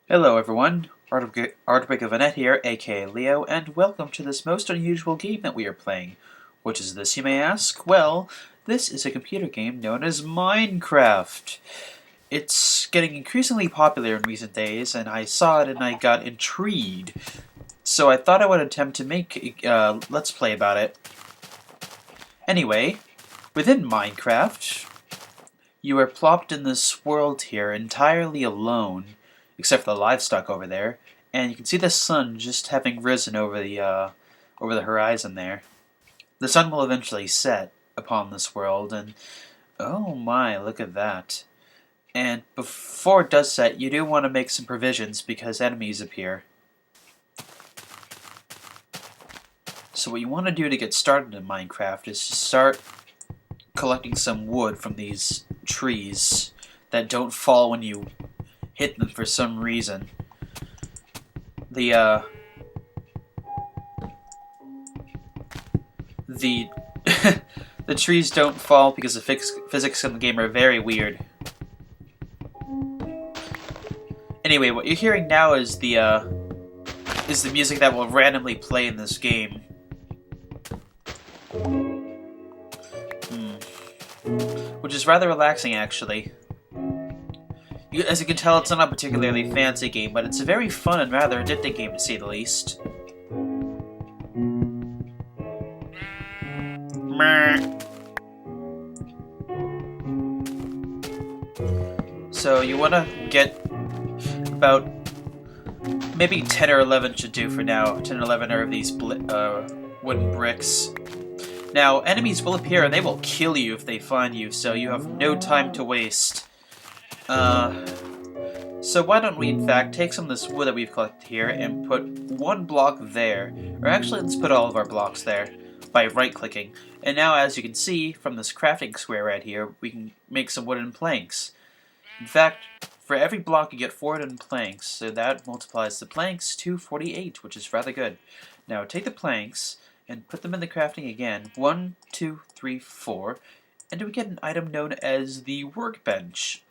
Hello everyone, Ardwick of Annette here, aka Leo, and welcome to this most unusual game that we are playing. Which is this, you may ask? Well, this is a computer game known as Minecraft. It's getting increasingly popular in recent days, and I saw it and I got intrigued. So I thought I would attempt to make a Let's Play about it. Anyway, within Minecraft, you are plopped in this world here entirely alone, except for the livestock over there, and you can see the sun just having risen over the horizon there. The sun will eventually set upon this world, and oh my, look at that. And before it does set, you do want to make some provisions because enemies appear. So what you want to do to get started in Minecraft is to start collecting some wood from these trees that don't fall when you hit them for some reason. The the trees don't fall because the physics in the game are very weird. Anyway, what you're hearing now is the music that will randomly play in this game. Which is rather relaxing, actually. As you can tell, it's not a particularly fancy game, but it's a very fun and rather addicting game, to say the least. So you want to get about maybe 10 or 11 should do for now. 10 or 11 are of these wooden bricks. Now, enemies will appear and they will kill you if they find you, so you have no time to waste. So why don't we, in fact, take some of this wood that we've collected here and put one block there. Or actually, let's put all of our blocks there by right-clicking. And now, as you can see from this crafting square right here, we can make some wooden planks. In fact, for every block you get 4 wooden planks, so that multiplies the planks to 48, which is rather good. Now, take the planks and put them in the crafting again. 1, 2, 3, 4. And we get an item known as the workbench.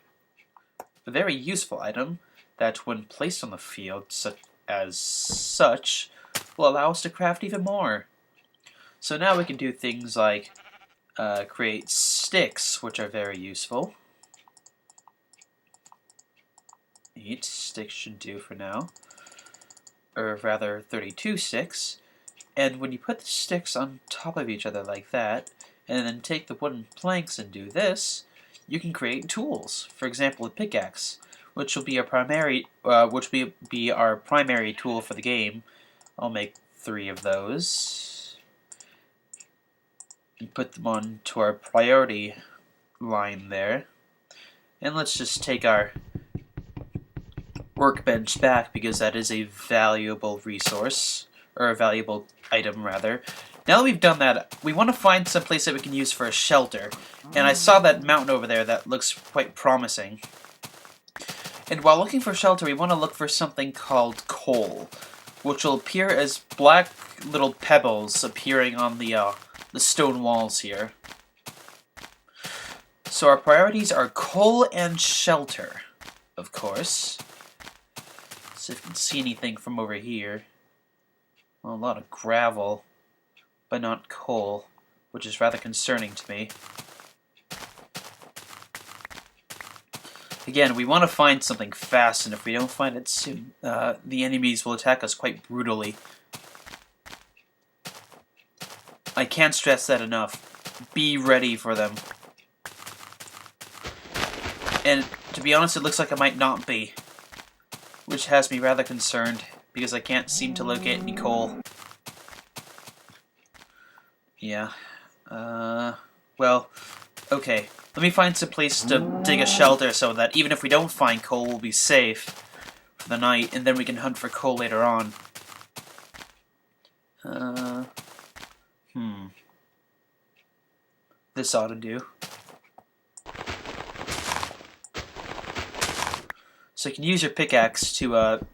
A very useful item that, when placed on the field such, will allow us to craft even more. So now we can do things like create sticks, which are very useful. 8 sticks should do for now. Or rather, 32 sticks. And when you put the sticks on top of each other like that, and then take the wooden planks and do this, you can create tools. For example, a pickaxe, which will be our primary tool for the game. I'll make 3 of those and put them on to our priority line there. And let's just take our workbench back because that is a valuable resource, or a valuable item rather. Now that we've done that, we want to find some place that we can use for a shelter. And I saw that mountain over there that looks quite promising. And while looking for shelter, we want to look for something called coal, which will appear as black little pebbles appearing on the stone walls here. So our priorities are coal and shelter, of course. See if you can see anything from over here. Well, a lot of gravel, but not coal, which is rather concerning to me. Again, we want to find something fast, and if we don't find it soon, the enemies will attack us quite brutally. I can't stress that enough. Be ready for them. And to be honest, it looks like I might not be, which has me rather concerned, because I can't seem to locate any coal. Yeah. Well, okay. Let me find some place to dig a shelter so that even if we don't find coal, we'll be safe for the night, and then we can hunt for coal later on. This ought to do. So you can use your pickaxe to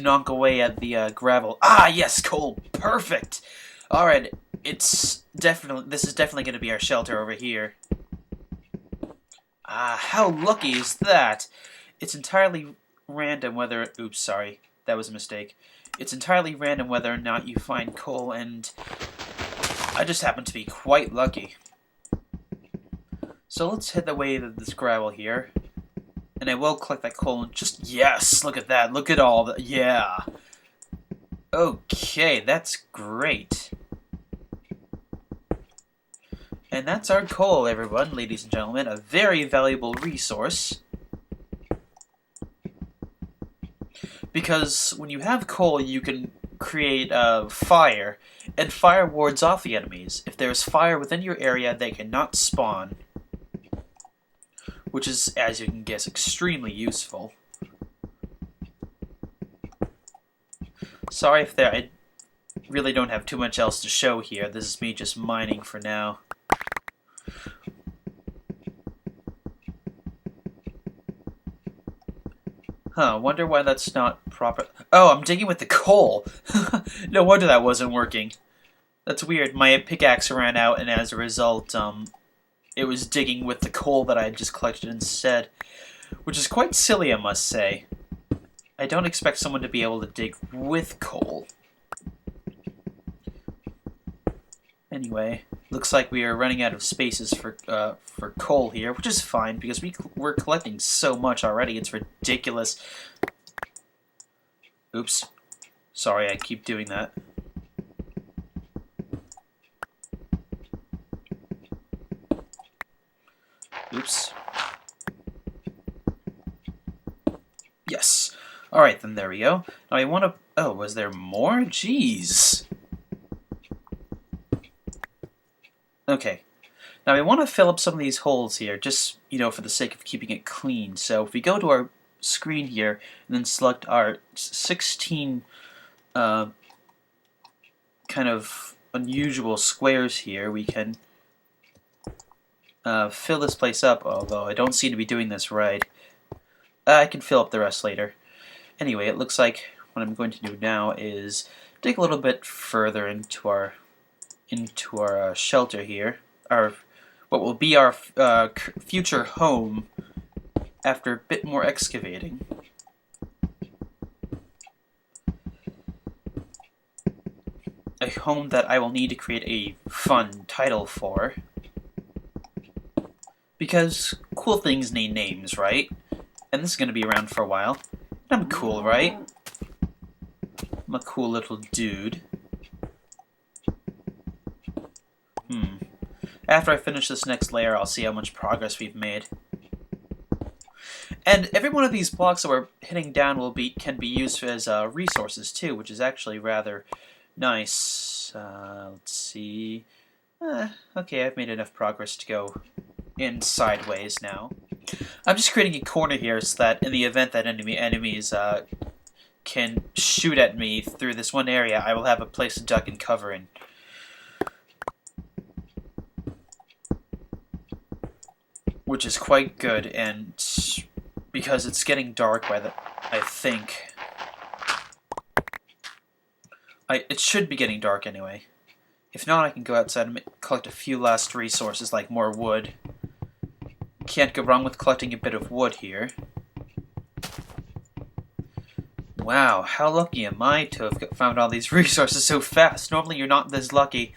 knock away at the gravel. Ah, yes, coal. Perfect. All right, this is definitely going to be our shelter over here. Ah, how lucky is that? It's entirely random whether... Oops, sorry. That was a mistake. It's entirely random whether or not you find coal, and I just happen to be quite lucky. So let's hit the way of this gravel here. And I will collect that coal and just... Yes! Look at that! Look at all the... Yeah! Okay, that's great. And that's our coal, everyone, ladies and gentlemen. A very valuable resource. Because when you have coal, you can create fire, and fire wards off the enemies. If there's fire within your area, they cannot spawn. Which is, as you can guess, extremely useful. Sorry if I really don't have too much else to show here. This is me just mining for now. Huh, wonder why that's not proper. Oh, I'm digging with the coal! No wonder that wasn't working. That's weird. My pickaxe ran out, and as a result, it was digging with the coal that I had just collected instead. Which is quite silly, I must say. I don't expect someone to be able to dig with coal. Anyway, looks like we are running out of spaces for coal here, which is fine because we're collecting so much already. It's ridiculous. Oops. Sorry, I keep doing that. Oops. Yes. Alright, then there we go. Now I want to... Oh, was there more? Jeez. Okay. Now I want to fill up some of these holes here, just, you know, for the sake of keeping it clean. So if we go to our screen here, and then select our 16 kind of unusual squares here, we can fill this place up, although I don't seem to be doing this right. I can fill up the rest later. Anyway, it looks like what I'm going to do now is dig a little bit further into our shelter here, what will be our future home after a bit more excavating. A home that I will need to create a fun title for, because cool things need names, right? And this is going to be around for a while. I'm cool, right? I'm a cool little dude. After I finish this next layer, I'll see how much progress we've made. And every one of these blocks that we're hitting down can be used as resources too, which is actually rather nice. Let's see. Okay, I've made enough progress to go in sideways now. I'm just creating a corner here so that in the event that enemies can shoot at me through this one area, I will have a place to duck and cover in. Which is quite good, and because it's getting dark I think. It should be getting dark anyway. If not, I can go outside and collect a few last resources like more wood. Can't go wrong with collecting a bit of wood here. Wow, how lucky am I to have found all these resources so fast? Normally you're not this lucky.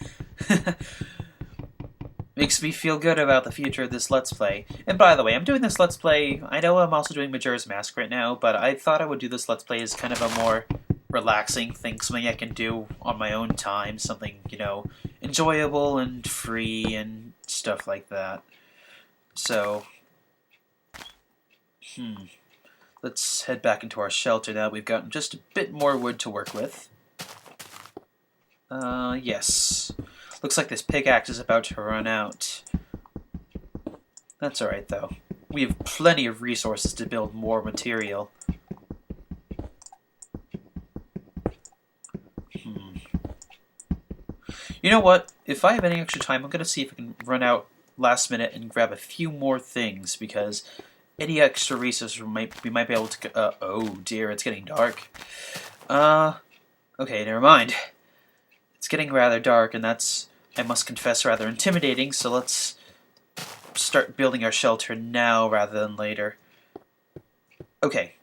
Makes me feel good about the future of this Let's Play. And by the way, I'm doing this Let's Play, I know I'm also doing Majora's Mask right now, but I thought I would do this Let's Play as kind of a more relaxing thing, something I can do on my own time, something, you know, enjoyable and free and stuff like that. So, let's head back into our shelter now. We've gotten just a bit more wood to work with. Yes. Looks like this pickaxe is about to run out. That's alright, though. We have plenty of resources to build more material. You know what? If I have any extra time, I'm going to see if I can run out last minute and grab a few more things, because any extra resources we might be able to... oh dear, it's getting dark. Okay, never mind. It's getting rather dark, and that's, I must confess, rather intimidating, so let's start building our shelter now rather than later. Okay.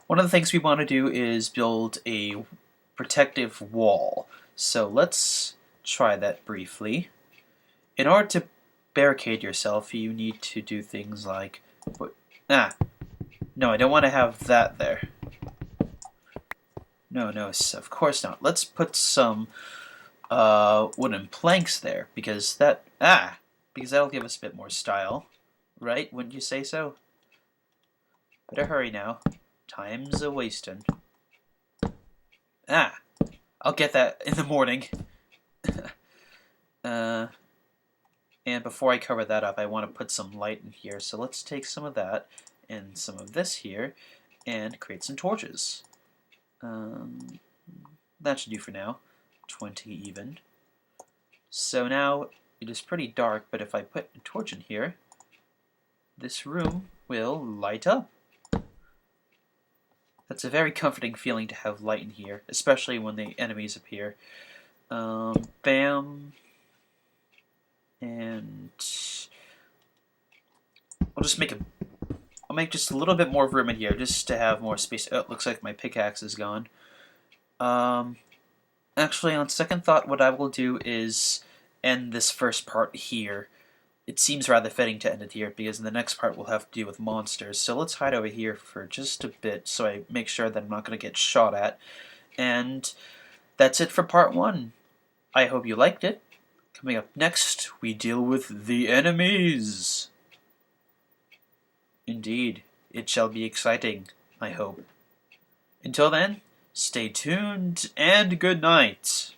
One of the things we want to do is build a protective wall. So let's try that briefly. In order to barricade yourself, you need to do things like... no, I don't want to have that there. No, of course not. Let's put some wooden planks there, because that'll give us a bit more style. Right? Wouldn't you say so? Better hurry now. Time's a-wasting. I'll get that in the morning. And before I cover that up, I want to put some light in here. So let's take some of that and some of this here and create some torches. That should do for now. 20 even. So now it is pretty dark, but if I put a torch in here, this room will light up. That's a very comforting feeling to have light in here, especially when the enemies appear. Bam. And I'll make just a little bit more room in here, just to have more space. Oh, it looks like my pickaxe is gone. Actually, on second thought, what I will do is end this first part here. It seems rather fitting to end it here, because in the next part we'll have to deal with monsters. So let's hide over here for just a bit, so I make sure that I'm not going to get shot at. And that's it for part 1. I hope you liked it. Coming up next, we deal with the enemies. Indeed, it shall be exciting, I hope. Until then, stay tuned, and good night.